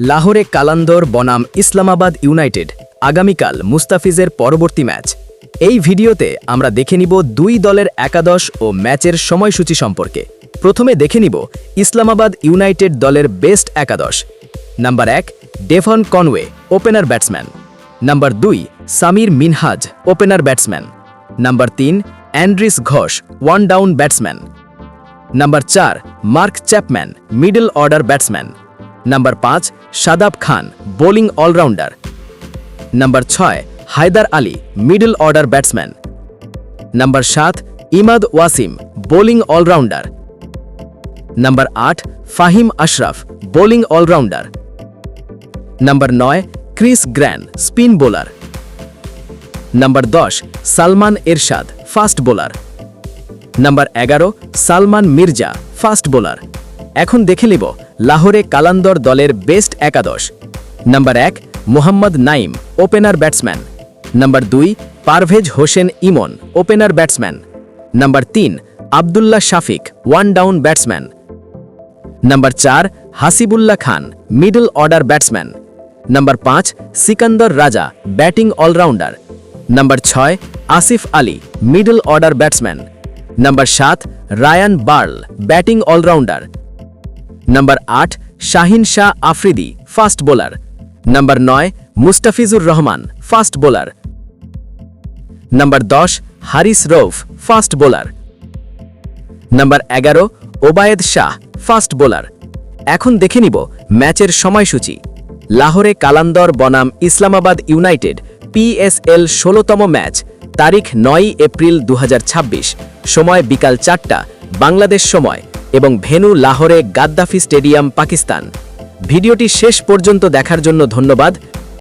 লাহোরে কালান্দর বনাম ইসলামাবাদ ইউনাইটেড আগামীকাল মুস্তাফিজের পরবর্তী ম্যাচ। এই ভিডিওতে আমরা দেখে নিব দুই দলের একাদশ ও ম্যাচের সময়সূচি সম্পর্কে। প্রথমে দেখে নিব ইসলামাবাদ ইউনাইটেড দলের বেস্ট একাদশ। Number 1 Devon Conway, opener batsman. Number 2 Samir Minhaj, opener batsman. Number 3 Andries Gous, one down batsman. Number 4 Mark Chapman, middle order batsman. Number 5 Shadab Khan, bowling allrounder. Number 6 Haider Ali, middle order batsman. Number 7 Imad Wasim, bowling allrounder. Number 8 Faheem Ashraf, bowling allrounder. Number 9 Chris Green, spin bowler. Number 10 Salman এরশাদ, fast bowler. Number 11 Salman Mirza, fast bowler. এখন দেখে নিব লাহোরে কালান্দর দলের best একাদশ। Number 1 Mohammad Naim, opener batsman. Number 2 Parvez Hossain Emon, opener batsman. Number 3 Abdullah Shafique, one down batsman. Number 4 Hasibullah Khan, middle order batsman. Number 5 Sikandar Raza, batting allrounder. Number 6 Asif Ali, middle order batsman. Number 7 Ryan Burl, batting allrounder. Number 8 Shaheen Shah Afridi, fast bowler. Number 9 Mustafizur Rahman, fast bowler. Number 10 Haris Rauf, fast bowler. Number 11 Obaid Shah, fast bowler. এখন দেখে নিব ম্যাচের সময়সূচি। লাহোরে কালান্দর বনাম Islamabad United PSL 16তম ম্যাচ, তারিখ 9 এপ্রিল 2026, সময় বিকাল 4টা বাংলাদেশ সময় এবং ভেন্যু লাহোরে গাদ্দাফি স্টেডিয়াম, পাকিস্তান। ভিডিওটি শেষ পর্যন্ত দেখার জন্য ধন্যবাদ।